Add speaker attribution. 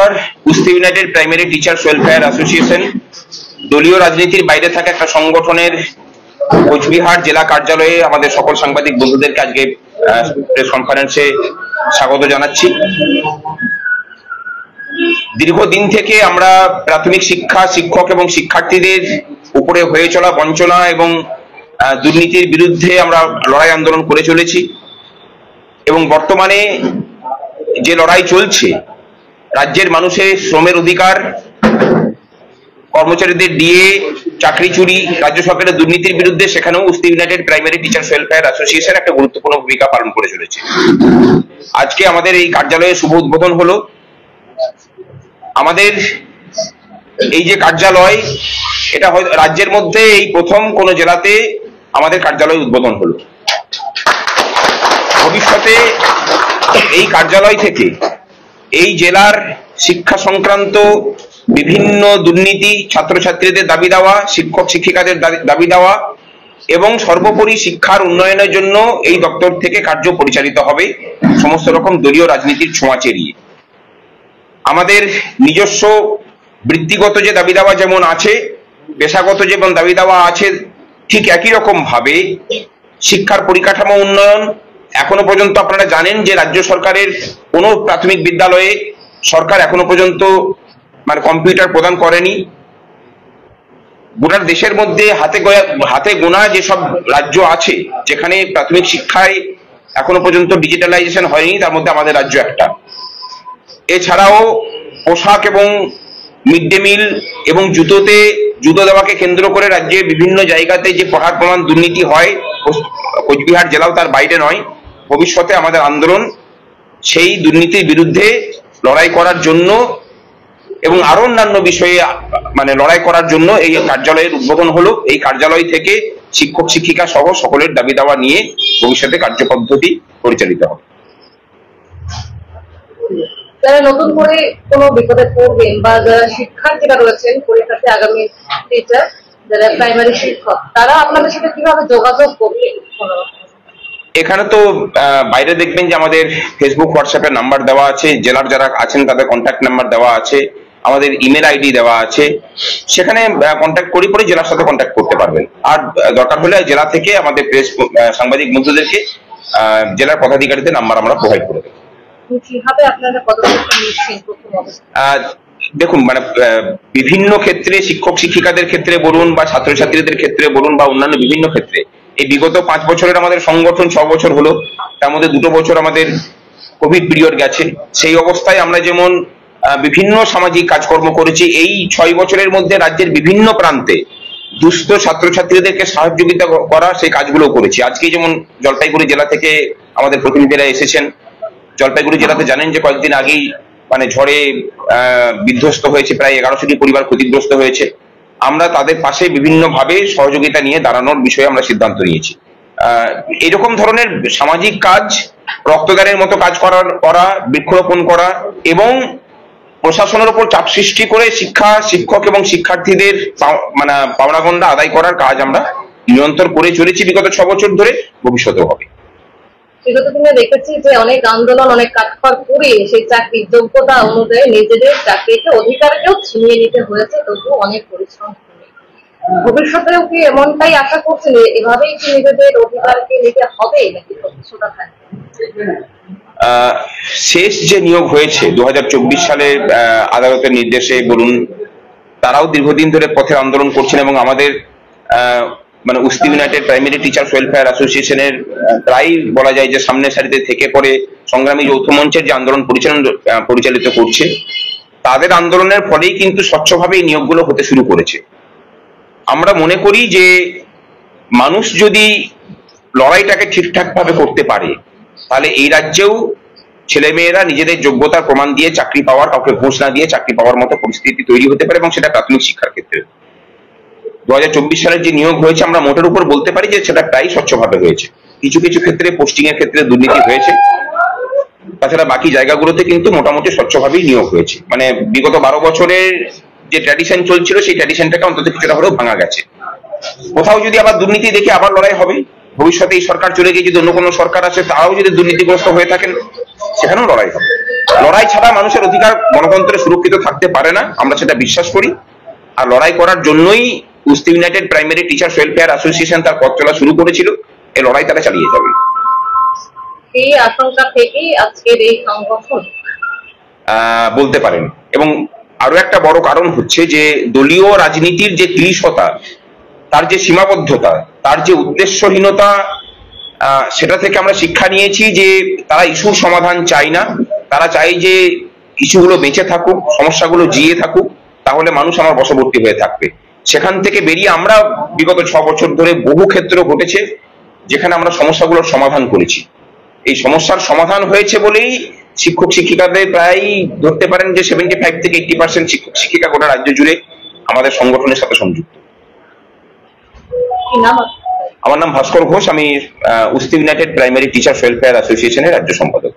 Speaker 1: নমস্কার। কুস্তি United primary teachers welfare association দলীয় রাজনীতির বাইরে থাকা একটা সংগঠনের কোচবিহার জেলা কার্যালয়ে আমাদের সকল সাংবাদিক বন্ধুদেরকে আজকে প্রেস কনফারেন্সে স্বাগত জানাচ্ছি। দীর্ঘদিন থেকে আমরা প্রাথমিক শিক্ষা শিক্ষক এবং শিক্ষার্থীদের উপরে হয়ে চলা বঞ্চনা এবং দুর্নীতির বিরুদ্ধে আমরা লড়াই আন্দোলন করে চলেছি এবং বর্তমানে যে লড়াই চলছে, রাজ্যের মানুষের শ্রমের অধিকার, কর্মচারীদের ডিএ, চাকরি চুরি, রাজ্য সরকারের দুর্নীতির বিরুদ্ধে, সেখানেও কুস্তি United primary teachers welfare association একটা গুরুত্বপূর্ণ ভূমিকা পালন করে চলেছে। আজকে আমাদের এই কার্যালয়ের শুভ উদ্বোধন হলো। আমাদের এই যে কার্যালয়, এটা রাজ্যের মধ্যে এই প্রথম কোন জেলাতে আমাদের কার্যালয় উদ্বোধন হলো। ভবিষ্যতে এই কার্যালয় থেকে এই জেলার শিক্ষা সংক্রান্ত বিভিন্ন দুর্নীতি, ছাত্রছাত্রীদের দাবি দেওয়া, শিক্ষক শিক্ষিকাদের দাবি দেওয়া এবং সর্বোপরি শিক্ষার উন্নয়নের জন্য এই দপ্তর থেকে কার্য পরিচালিত হবে সমস্ত রকম দলীয় রাজনীতির ছোঁয়া চেরিয়ে। আমাদের নিজস্ব বৃত্তিগত যে দাবি দেওয়া যেমন আছে, পেশাগত যেমন দাবি দেওয়া আছে, ঠিক একই রকম ভাবে শিক্ষার পরিকাঠামো উন্নয়ন। এখনো পর্যন্ত আপনারা জানেন যে রাজ্য সরকারের কোনো প্রাথমিক বিদ্যালয়ে সরকার এখনো পর্যন্ত কম্পিউটার প্রদান করেনি। গোটা দেশের মধ্যে হাতে গোনা যেসব রাজ্য আছে যেখানে প্রাথমিক শিক্ষায় এখনো পর্যন্ত ডিজিটালাইজেশন হয়নি, তার মধ্যে আমাদের রাজ্য একটা। এছাড়াও পোশাক এবং মিড ডে মিল এবং জুতো দেওয়াকে কেন্দ্র করে রাজ্যে বিভিন্ন জায়গাতে যে পড়ার প্রমাণ দুর্নীতি হয়, কোচবিহার জেলাও তার বাইরে নয়। ভবিষ্যতে আমাদের আন্দোলন সেই দুর্নীতির বিরুদ্ধে লড়াই করার জন্য এবং আরো অন্যান্য বিষয়ে লড়াই করার জন্য এই কার্যালয়ের উদ্বোধন হলো। এই কার্যালয় থেকে শিক্ষক শিক্ষিকা সহ সকলের দাবি দাওয়া নিয়ে ভবিষ্যতে কার্যপদ্ধতি পরিচালিত হবে।
Speaker 2: যারা নতুন করে কোনো বিপদে পড়বেন বা যারা শিক্ষার্থীরা রয়েছেন পরীক্ষার্থী, আগামী টিচার, যারা প্রাইমারি শিক্ষক, তারা আপনাদের সাথে কিভাবে যোগাযোগ করবে?
Speaker 1: এখানে তো বাইরে দেখবেন যে আমাদের ফেসবুক হোয়াটসঅ্যাপের নাম্বার দেওয়া আছে, জেলার যারা আছেন তাদের কন্ট্যাক্ট নাম্বার দেওয়া আছে, আমাদের ইমেল আইডি দেওয়া আছে, সেখানে কন্ট্যাক্ট করি পরে জেলার সাথে কন্ট্যাক্ট করতে পারবেন। আর দরকার হলে জেলা থেকে আমাদের প্রেস সাংবাদিক বন্ধুদেরকে জেলার পদাধিকারীদের নাম্বার আমরা প্রোভাইড করে দেবো। দেখুন, বিভিন্ন ক্ষেত্রে শিক্ষক শিক্ষিকাদের ক্ষেত্রে বলুন বা ছাত্রছাত্রীদের ক্ষেত্রে বলুন বা অন্যান্য বিভিন্ন ক্ষেত্রে এই বিগত 5 বছরের আমাদের সংগঠন 6 বছর হলো, তার মধ্যে 2 বছর আমাদের কোভিড পিরিয়ড গেছে। সেই অবস্থায় আমরা যেমন বিভিন্ন সামাজিক কাজকর্ম করেছি, এই 6 বছরের মধ্যে রাজ্যের বিভিন্ন প্রান্তে দুস্থ ছাত্রছাত্রীদেরকে সহযোগিতা করা সেই কাজগুলো করেছি। আজকে যেমন জলপাইগুড়ি জেলা থেকে আমাদের প্রতিনিধিরা এসেছেন। জলপাইগুড়ি জেলাতে জানেন যে কয়েকদিন আগেই ঝড়ে বিধ্বস্ত হয়েছে, প্রায় 1100টি পরিবার ক্ষতিগ্রস্ত হয়েছে। আমরা তাদের পাশে বিভিন্ন ভাবে সহযোগিতা নিয়ে দাঁড়ানোর বিষয়ে আমরা সিদ্ধান্ত নিয়েছি। এরকম ধরনের সামাজিক কাজ, রক্তদানের মতো কাজ করা, বৃক্ষরোপণ করা এবং প্রশাসনের উপর চাপ সৃষ্টি করে শিক্ষক এবং শিক্ষার্থীদের পাওনাগন্ডা আদায় করার কাজ আমরা নিরন্তর করে চলেছি বিগত 6 বছর ধরে, ভবিষ্যতেও হবে।
Speaker 2: বিগত দিনে দেখেছি যে অনেক আন্দোলন, অনেক কাঠখড় করে সেই চাকরির যোগ্যতা অনুযায়ী নিজেদের চাকরিকে অধিকারকেও ছিনিয়ে নিতে হয়েছে, তবুও অনেক পরিশ্রম করে। ভবিষ্যতেও কি এমনটাই আশা করছেন, এভাবেই কি নিজেদের অধিকারকে নিতে হবে নাকি কিছুটা থাকবে?
Speaker 1: শেষ যে নিয়োগ হয়েছে 2024 সালে আদালতের নির্দেশে বলুন, তারাও দীর্ঘদিন ধরে পথের আন্দোলন করছেন এবং আমাদের কুস্তি ইউনাইটেড প্রাইমারি টিচার্স ওয়েলফেয়ার অ্যাসোসিয়েশনের প্রায় বলা যায় যে সামনের সারিতে থেকে পরে সংগ্রামী যৌথ মঞ্চের যে আন্দোলন পরিচালিত করছে, তাদের আন্দোলনের ফলেই কিন্তু স্বচ্ছভাবে এই নিয়োগগুলো হতে শুরু করেছে। আমরা মনে করি যে মানুষ যদি লড়াইটাকে ঠিকঠাক ভাবে করতে পারে, তাহলে এই রাজ্যেও ছেলেমেয়েরা নিজেদের যোগ্যতার প্রমাণ দিয়ে চাকরি পাওয়ার, কাউকে ঘুষ না দিয়ে চাকরি পাওয়ার মতো পরিস্থিতি তৈরি হতে পারে, এবং সেটা প্রাথমিক শিক্ষার ক্ষেত্রে। 2024 সালের যে নিয়োগ হয়েছে আমরা মোটের উপর বলতে পারি যে সেটা প্রায় স্বচ্ছভাবে হয়েছে। কিছু কিছু ক্ষেত্রে পোস্টিং এর ক্ষেত্রে দুর্নীতি হয়েছে, তাছাড়া বাকি জায়গাগুলোতে কিন্তু মোটামুটি স্বচ্ছভাবেই নিয়োগ হয়েছে। বিগত 12 বছরের যে ট্র্যাডিশন চলছিল, সেই ট্র্যাডিশনটাকে অন্তত কিছুটা হলেও ভাঙা গেছে। কোথাও যদি আবার দুর্নীতি দেখে আবার লড়াই হবে। ভবিষ্যতে এই সরকার চলে গিয়ে যদি অন্য কোনো সরকার আসে, তারাও যদি দুর্নীতিগ্রস্ত হয়ে থাকেন, সেখানেও লড়াই হবে। লড়াই ছাড়া মানুষের অধিকার গণতন্ত্রে সুরক্ষিত থাকতে পারে না, আমরা সেটা বিশ্বাস করি। আর লড়াই করার জন্যই Usthi united primary teachers welfare association তার পথ চলা শুরু করেছিল। এই লড়াই তারা চালিয়ে যাবে।
Speaker 2: এই আশঙ্কা থেকেই আজকের এই সংগঠন
Speaker 1: বলতে পারেন। এবং আরো একটা বড় কারণ হচ্ছে যে দলীয় রাজনীতির যে ক্লিশতা, তার যে সীমাবদ্ধতা, তার যে উদ্দেশ্যহীনতা, সেটা থেকে আমরা শিক্ষা নিয়েছি যে তারা ইস্যুর সমাধান চায় না, তারা চায় যে ইস্যুগুলো বেঁচে থাকুক, সমস্যাগুলো জিয়ে থাকুক, তাহলে মানুষ আমার বশবর্তী হয়ে থাকবে। সেখান থেকে বেরিয়ে আমরা বিগত 6 বছর ধরে বহু ক্ষেত্র ঘটেছে যেখানে আমরা সমস্যাগুলোর সমাধান করেছি। এই সমস্যার সমাধান হয়েছে বলেই শিক্ষক শিক্ষিকাদের প্রায় ধরতে পারেন যে 75 থেকে 80% শিক্ষক শিক্ষিকা গোটা রাজ্য জুড়ে আমাদের সংগঠনের সাথে সংযুক্ত। আমার নাম ভাস্কর ঘোষ, আমি উস্তি ইউনাইটেড প্রাইমারি টিচার্স ওয়েলফেয়ার অ্যাসোসিয়েশনের রাজ্য সম্পাদক।